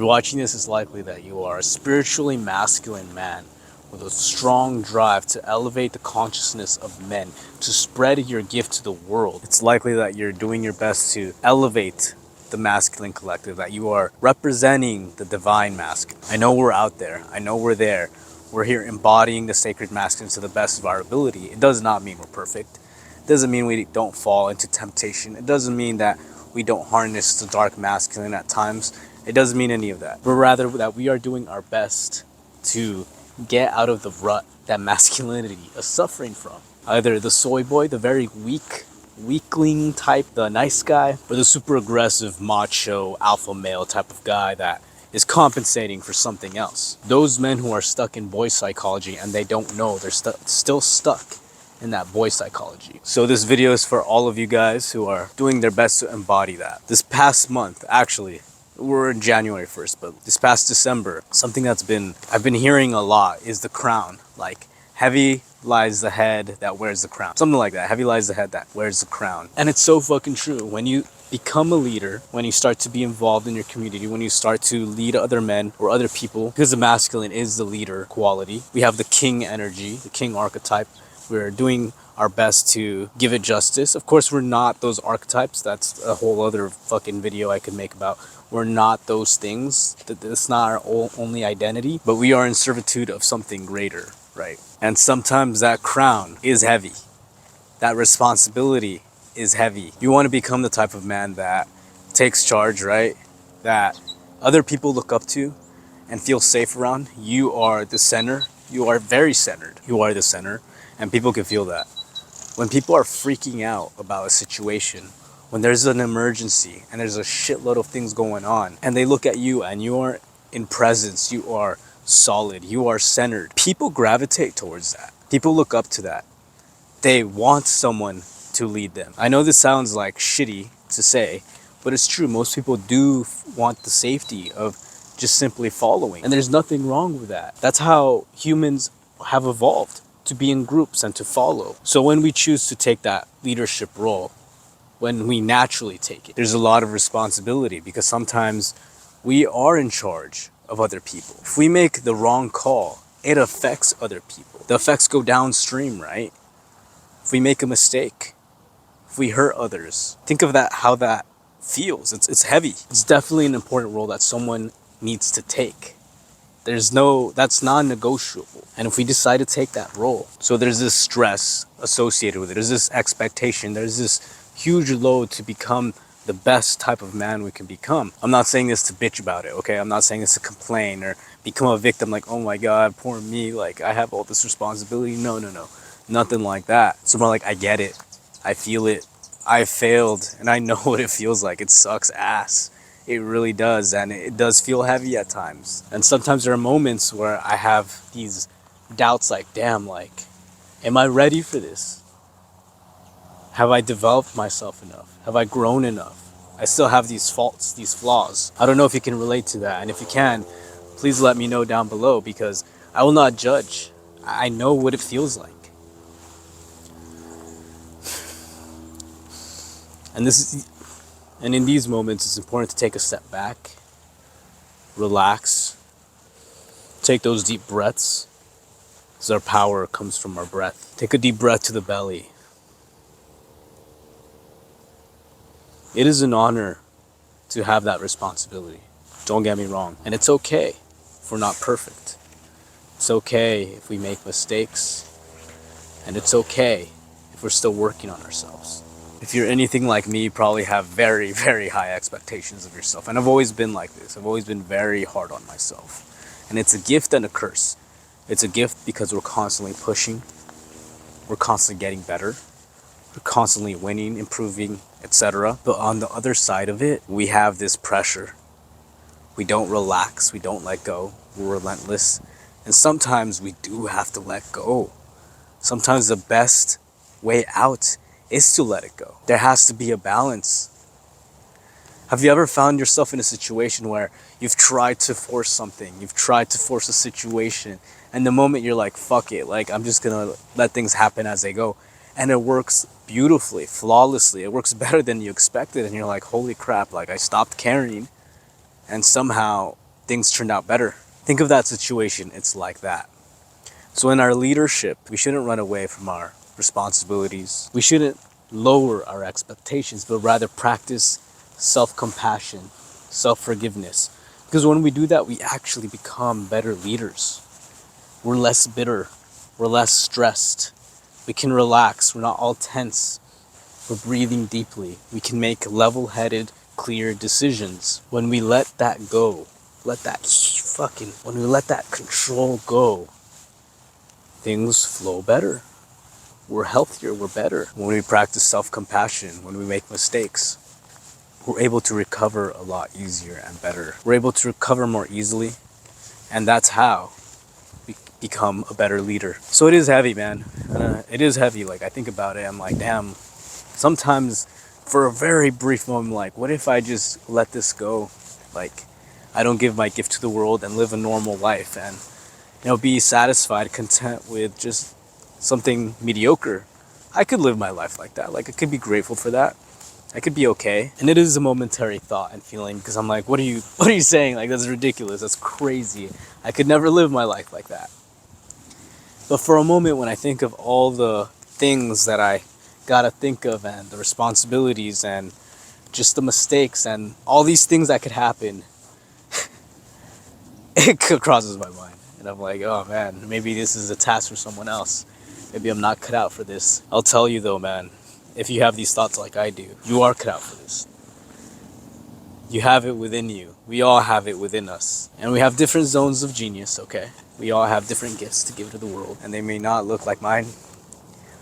you're watching this, it's likely that you are a spiritually masculine man with a strong drive to elevate the consciousness of men, to spread your gift to the world. It's likely that you're doing your best to elevate the masculine collective, that you are representing the divine masculine. I know we're out there. I know we're there. We're here embodying the sacred masculine to the best of our ability. It does not mean we're perfect. It doesn't mean we don't fall into temptation. It doesn't mean that we don't harness the dark masculine at times. It doesn't mean any of that. But rather that we are doing our best to get out of the rut that masculinity is suffering from. Either the soy boy, the very weakling type, the nice guy, or the super aggressive, macho, alpha male type of guy that is compensating for something else. Those men who are stuck in boy psychology and they don't know, they're still stuck in that boy psychology. So this video is for all of you guys who are doing their best to embody that. This past month, actually, we're in January 1st, but this past December, something I've been hearing a lot is the crown. Like, heavy lies the head that wears the crown. Something like that. Heavy lies the head that wears the crown. And it's so fucking true. When you become a leader, when you start to be involved in your community, when you start to lead other men or other people, because the masculine is the leader quality. We have the king energy, the king archetype. We're doing our best to give it justice. Of course, we're not those archetypes. That's a whole other fucking video I could make about. We're not those things. That's not our only identity, but we are in servitude of something greater, right? And sometimes that crown is heavy. That responsibility is heavy. You want to become the type of man that takes charge, right? That other people look up to and feel safe around. You are the center. You are very centered. You are the center, and people can feel that. When people are freaking out about a situation, when there's an emergency and there's a shitload of things going on, and they look at you and you are in presence, you are solid, you are centered, people gravitate towards that. People look up to that. They want someone to lead them. I know this sounds like shitty to say, but it's true. Most people do want the safety of just simply following, and there's nothing wrong with that. That's how humans have evolved, to be in groups and to follow. So when we choose to take that leadership role, when we naturally take it, there's a lot of responsibility, because sometimes we are in charge of other people. If we make the wrong call, it affects other people. The effects go downstream, right? If we make a mistake, if we hurt others, think of that, how that feels. It's heavy. It's definitely an important role that someone needs to take. That's non-negotiable. And if we decide to take that role, so there's this stress associated with it. There's this expectation. There's this huge load to become the best type of man we can become. I'm not saying this to bitch about it, okay? I'm not saying this to complain or become a victim like, oh my God, poor me, like I have all this responsibility. No. Nothing like that. It's more like, I get it. I feel it. I failed and I know what it feels like. It sucks ass. It really does, and it does feel heavy at times. And sometimes there are moments where I have these doubts like, damn, like, am I ready for this? Have I developed myself enough? Have I grown enough? I still have these faults, these flaws. I don't know if you can relate to that, and if you can, please let me know down below, because I will not judge. I know what it feels like. And in these moments, it's important to take a step back, relax, take those deep breaths, because our power comes from our breath. Take a deep breath to the belly. It is an honor to have that responsibility. Don't get me wrong. And it's okay if we're not perfect. It's okay if we make mistakes. And it's okay if we're still working on ourselves. If you're anything like me, you probably have very, very high expectations of yourself. And I've always been like this. I've always been very hard on myself. And it's a gift and a curse. It's a gift because we're constantly pushing. We're constantly getting better. We're constantly winning, improving, etc. But on the other side of it, we have this pressure. We don't relax. We don't let go. We're relentless. And sometimes we do have to let go. Sometimes the best way out is to let it go. There has to be a balance. Have you ever found yourself in a situation where you've tried to force something, you've tried to force a situation, and the moment you're like, fuck it, like I'm just gonna let things happen as they go, and it works beautifully, flawlessly, it works better than you expected, and you're like, holy crap, like I stopped caring, and somehow things turned out better. Think of that situation, it's like that. So in our leadership, we shouldn't run away from our responsibilities. We shouldn't lower our expectations, but rather practice self-compassion, self-forgiveness. Because when we do that, we actually become better leaders. We're less bitter. We're less stressed. We can relax. We're not all tense. We're breathing deeply. We can make level-headed, clear decisions. When we let that go, when we let that control go, things flow better. We're healthier, we're better. When we practice self-compassion, when we make mistakes, we're able to recover a lot easier and better. We're able to recover more easily, and that's how we become a better leader. So it is heavy, man. It is heavy. Like, I think about it, I'm like, damn, sometimes for a very brief moment, I'm like, what if I just let this go? Like, I don't give my gift to the world and live a normal life and, be satisfied, content with just something mediocre. I could live my life like that. Like, I could be grateful for that. I could be okay. And it is a momentary thought and feeling, because I'm like, what are you saying? Like, that's ridiculous. That's crazy. I could never live my life like that. But for a moment, when I think of all the things that I gotta think of, and the responsibilities, and just the mistakes, and all these things that could happen, it crosses my mind. And I'm like, oh man, maybe this is a task for someone else. Maybe I'm not cut out for this. I'll tell you though, man, if you have these thoughts like I do, you are cut out for this. You have it within you. We all have it within us. And we have different zones of genius, okay? We all have different gifts to give to the world. And they may not look like mine,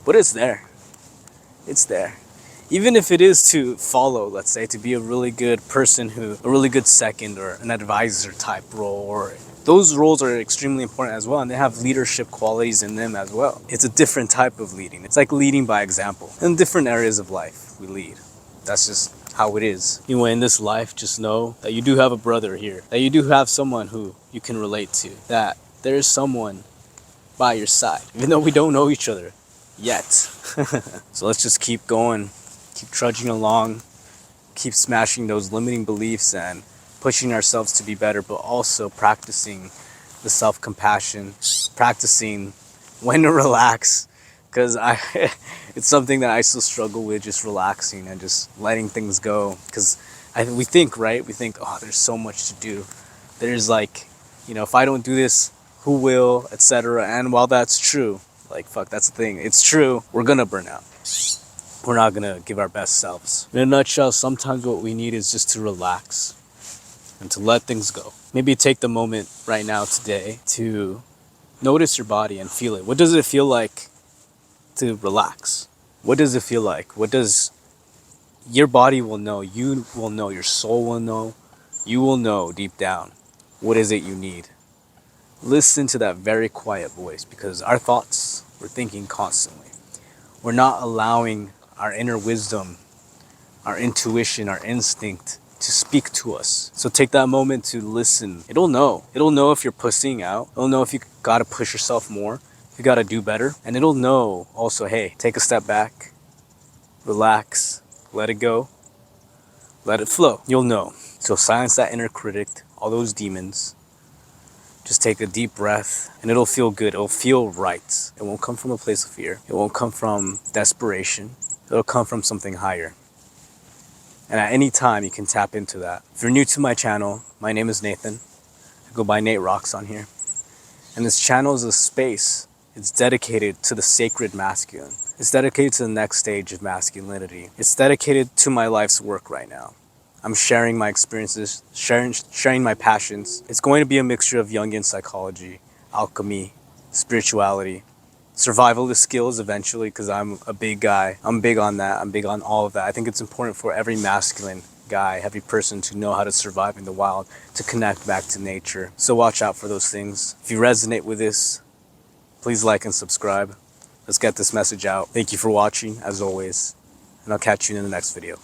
but it's there. It's there. Even if it is to follow, let's say, to be a really good person, a really good second or an advisor type role, or those roles are extremely important as well, and they have leadership qualities in them as well. It's a different type of leading. It's like leading by example. In different areas of life, we lead. That's just how it is. Anyway, in this life, just know that you do have a brother here, that you do have someone who you can relate to, that there is someone by your side, even though we don't know each other yet. So let's just keep going, keep trudging along, keep smashing those limiting beliefs and pushing ourselves to be better, but also practicing the self-compassion, practicing when to relax, because it's something that I still struggle with, just relaxing and just letting things go. Because we think, right? We think, oh, there's so much to do. There's like, if I don't do this, who will, etc. And while that's true, like, fuck, that's the thing. It's true. We're gonna burn out. We're not gonna give our best selves. In a nutshell, sometimes what we need is just to relax and to let things go. Maybe take the moment right now today to notice your body and feel it. What does it feel like to relax? What does it feel like? What does your body will know, you will know, your soul will know, you will know deep down what is it you need. Listen to that very quiet voice, because our thoughts, we're thinking constantly. We're not allowing our inner wisdom, our intuition, our instinct to speak to us. So take that moment to listen. It'll know. It'll know if you're pussing out. It'll know if you gotta push yourself more, if you gotta do better. And it'll know also, hey, take a step back, relax, let it go, let it flow. You'll know. So silence that inner critic, all those demons. Just take a deep breath and it'll feel good. It'll feel right. It won't come from a place of fear. It won't come from desperation. It'll come from something higher. And at any time, you can tap into that. If you're new to my channel, my name is Nathan. I go by Nate Rocks on here. And this channel is a space. It's dedicated to the sacred masculine. It's dedicated to the next stage of masculinity. It's dedicated to my life's work right now. I'm sharing my experiences, sharing my passions. It's going to be a mixture of Jungian psychology, alchemy, spirituality, survivalist skills eventually, because I'm a big guy. I'm big on that. I'm big on all of that. I think it's important for every masculine guy, every person to know how to survive in the wild, to connect back to nature. So watch out for those things. If you resonate with this, please like and subscribe. Let's get this message out. Thank you for watching, as always, and I'll catch you in the next video.